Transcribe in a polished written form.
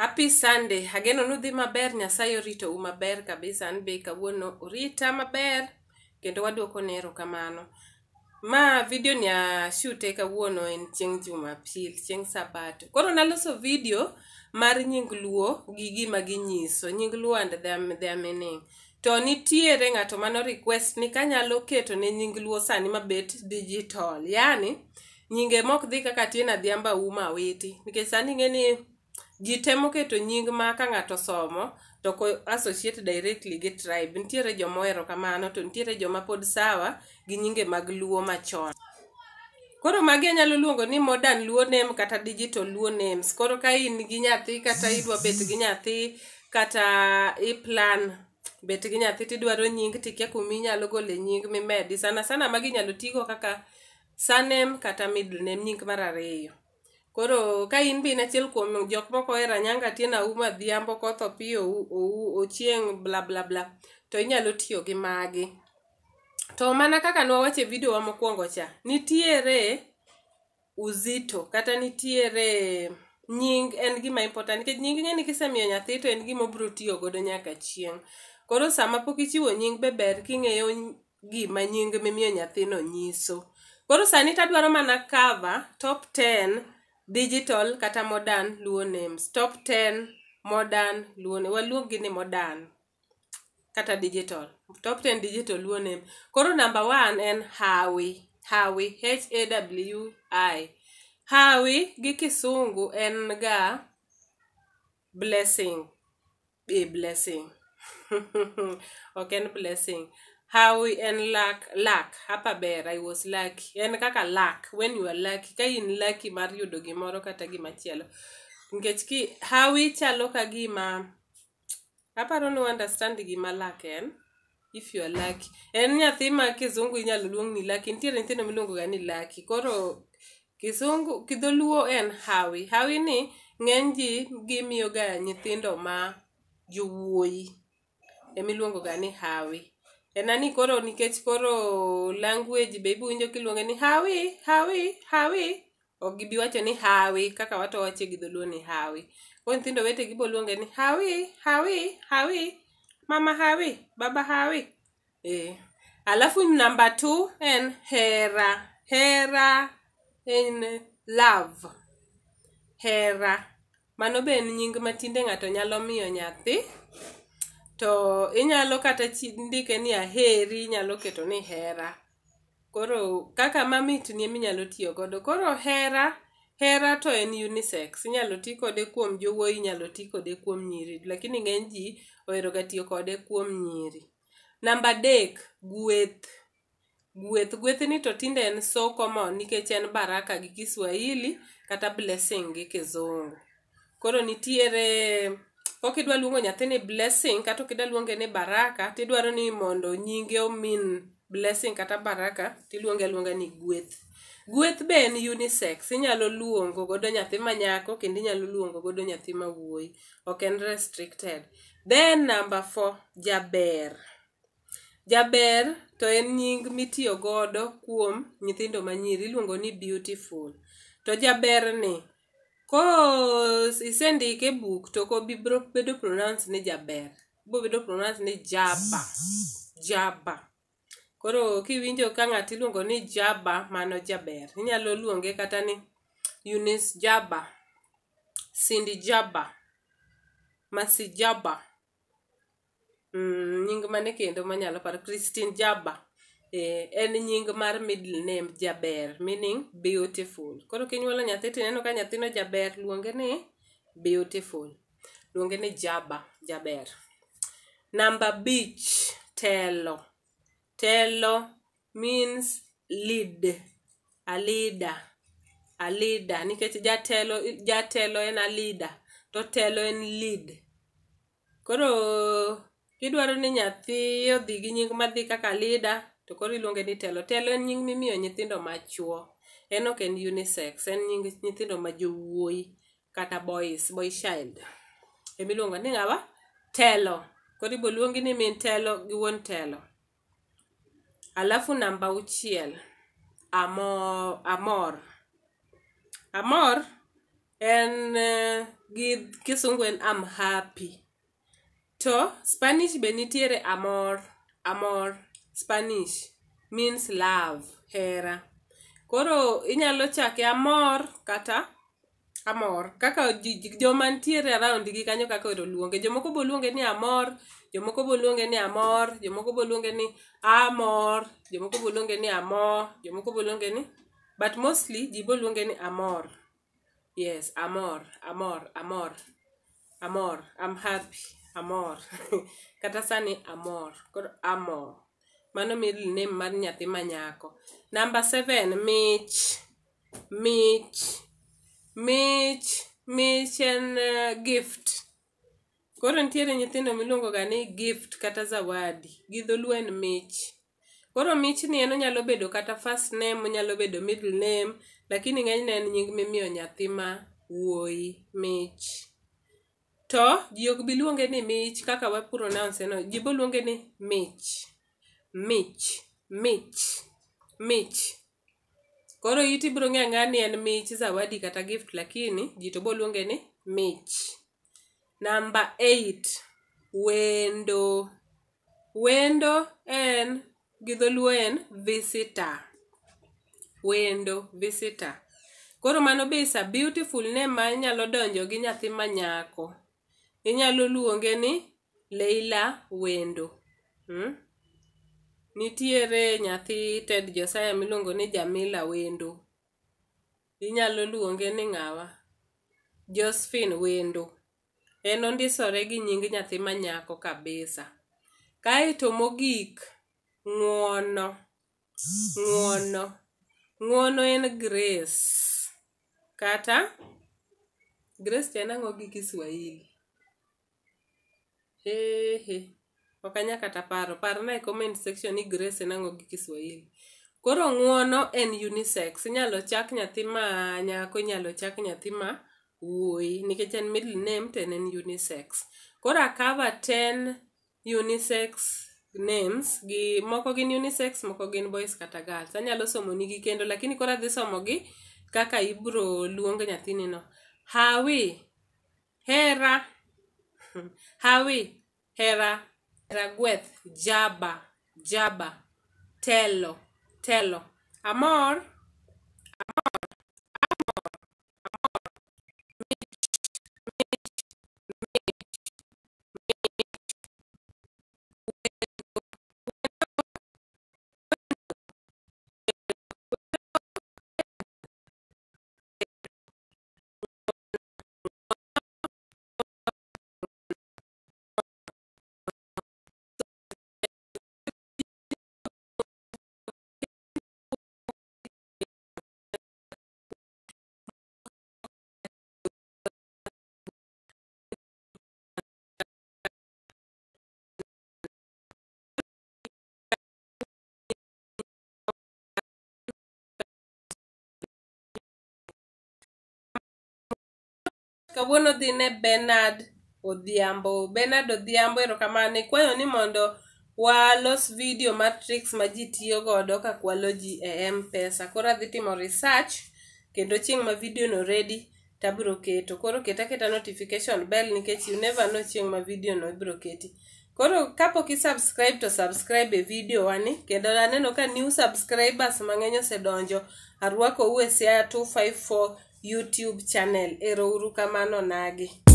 Happy Sunday. Ageno nudhi maber, Nyasaye orito u maber kabisa. An be kawuono orita maber kendo waduoko ne erokamano. Ma video ni ashute kawuono en chieng' Jumapil, chieng' Sabato. Koro naloso video mar nying luo gi gima ginyiso, nying luo and their meaning. To nitiere ng'ato mano request ni kanyalo keto ne nying luo sani mabet digital. Yani nyinge mok dhi kaka Tiena Dhiamba Uma Awiti. Nikech sani ng'eni ji temo keto nying ma ka ng'ato somo to ko associate directly gi tribe. Nitiere joma ohero kamano, to nitiere joma pod sawa gi nyinge mag luo machon. Koro magi anyalo luongo ni modern luo name kata digital luo names. Koro ka in gi nyathi kata idwa bet gi nyathi kata i-plan bet gi nyathi tidwaro nying tikia kuma inyalo gole nying mimedi. Sana sana magi inyalo tigo kaka surname kata middle name, nying mar ariyo. Koro ka in be in achiel kuom jok moko ohero Anyanga Tiena Uma Dhiambo Koth Opiyo Ochieng bla bla bla, to inyalo tiyo gi magi. To mana kaka nwawacho e video wa mokwongo cha, nitiere uzito kata nitiere nying en gima important. Nikech nying ng'eni kisemiyo nyathi to en gima obiro tiyo godo nyaka chieng'. Koro sama pok ichiwo nying be ber king'eyo gima nying mimiyo nyathino nyiso. Koro sani tadwaro mana cover top 10 digital kata modern luo names. Top 10 modern luo names. Waluongi ni modern kata digital. Top 10 digital luo name. Koro number 1 en Hawi. Hawi. Hawi. Hawi gi kisungu en ga blessing. Blessing. Ok en blessing. Hawi en luck. Hapa ber, I was lucky. En kaka luck. When you are lucky. Ka in lucky mar yudo gimoro kata gimachielo. Nikech hawi chalo ka gima, aparo ni understand gima luck en. If you are lucky. En nyathi ma kizungu inyalo luong ni lucky. Nitiere nyithindo miluongo ga ni lucky. Koro kisungu, kidholuo en hawi. Hawi ni ng'eny ji gimiyo ga nyithindo ma jowuoyi. Emiluongo ga ni hawi. Enani koro nikech koro language be ibuinjo kiluonge ni hawi. Ok gibi wacho ni hawi kaka wato wache gi dholuo ni hawi. Koro nyithindo wete gibo luonge ni hawi. Mama hawi, baba hawi. Alafu number 2 en hera. Hera en love. Hera. Mano be en nying matinde ng'ato nyalo miyo nyathi. To inyalo kata ndike ni aheri, inyalo keto ni hera. Koro kaka mamit ni eminyalo tiyo godo. Koro hera to en unisex. Inyalo ti kode kuom jowuoyi, inyalo ti kode kuom nyiri. Lakini ng'eny ji ohero ga tiyo kode kuom nyiri. Number 3, gweth. Gweth ni to tinde en so common nikech en baraka gi Kiswahili kata blessing gi Kizungu. Koro nitiere kokidwa luongo nyathi ni blessing kata okidwa luonge ni baraka, tidwaro ni mondo nyinge omin blessing kata baraka, tiluonge luonga ni gweth. Gweth be en unisex. Inyalo luongo godo nyathi manyako kendo inyalo luongo godo nyathi mawuoyi. Ok en restricted. Then number 4, jaber. Jaber to en nying mitiyo godo kuom nyithindo manyiri, iluongo ni beautiful. To jaber ni ko isendike e buk to ko bibro bedo pronounce ni jaber. Bo bedo pronounce ni jaba. Koro kiwinjo ka ng'ato iluongo ni jaba, mano jaber. Inyalo luonge kata ni Eunice Jaba, Cindy Jaba, Mercy Jaba. Nying mane kendo manyalo paro, Christine Jaba. En nying mar middle name jaber, meaning beautiful. Koro kinyuolo nyathi tineno ka nyathino jaber, luonge ni beautiful. Luonge ni jaba, jaber. Number 5, telo. Telo means lead. A leader. Nikech jatelo en a leader. To telo en lead. Koro kidwaro ni nyathi odhi gi nying madhi kaka leader, to koro iluonge ni telo. Telo en nying mimiyo nyithindo machuo. En ok en unisex. En nying nyithindo ma jowuoyi kata boy child. Emiluongo ni ng'awa? Telo. Koro ibo luongi ni min telo gi wuon telo. Alafu number 6, amor. Amor en gi kisungu en I'm happy. To Spanish be nitiere amor. Amor Spanish means love, hera. Koro inyalo chake amor kata amor, kaka joma ntiere around gi kanyo kaka ero luonge. Jomoko bo luonge ni amor, jomoko bo luonge ni amor, jomoko bo luonge ni amor, jomoko bo luonge ni amor, jomoko bo luonge ni, but mostly ji bo luonge ni amor. Yes, amor, amor, amor, amor, I'm happy, amor. Kata sani amor, koro amor. Mano middle name mar nyathi manyako. Number 7, Mich. Mich. Mich. Mich en gift. Koro nitiere nyithindo miluongo ga ni gift kata zawadi. Gi dholuo en mich. Koro mich ni en onyalo bedo kata first name, onyalo bedo middle name, lakini ng'enyne en nying mimiyo nyathi ma wuoyi, mich. To ji ok bi luonge ni mich kaka wa pronounce no, ji bo luonge ni mich. Mich, mich, mich. Koro iti biro ng'eyo ng'ani en mich, zawadi kata gift, lakini ji to bo luonge ni mich. Number 8, wendo. Wendo en gi dholuo en visitor. Wendo, visitor. Koro mano be is a beautiful name ma inyalo donjo gi nyathi manyako. Inyalo luonge ni Leila Wendo. Nitiere nyathi Ted Josiah miluongo ni Jamila Wendo. Inyalo luonge ni ng'awa? Josephine Wendo. En ondisore gi nying nyathi manyako kabisa. Kaeto mogik, ng'uono. Ng'uono. Ng'uono en Grace. Kata Grace en ang'o gi Kiswahili? Ok anya kata paro. Parna e comment section ni Grace en ang'o gi Kiswahili. Koro ng'uono en unisex. Inyalo chak nyathi ma nyako, inyalo chak nyathi ma wuoyi. Nikech en middle name to en unisex. Koro a cover 10 unisex names. Moko gin unisex, moko gin boys kata girls. Anyalo somo nigi kendo, lakini koro adhi somo gi kaka ibro luong nyathini no. Hawi, hera. Hawi, hera. Ragweth, jaba, jaba. Telo, telo. Amor, kawuono dhi ne Bernard Odhiambo. Bernard Odhiambo, erokamano. Ikwayo ni mondo walos video mar tricks ma ji tiyo godo ka kwalo ji e M-Pesa. Koro adhi timo research, kendo chieng' ma video no ready tabiro keto. Koro keta notification bell nikech you never know chieng' ma video no ibiro keti. Koro kapok i subscribe to subscribe e video wani, kendo aneno ka new subscribers mang'eny osedonjo. Arwako u e Siaya 254 YouTube channel. Ero uru kamano nagi.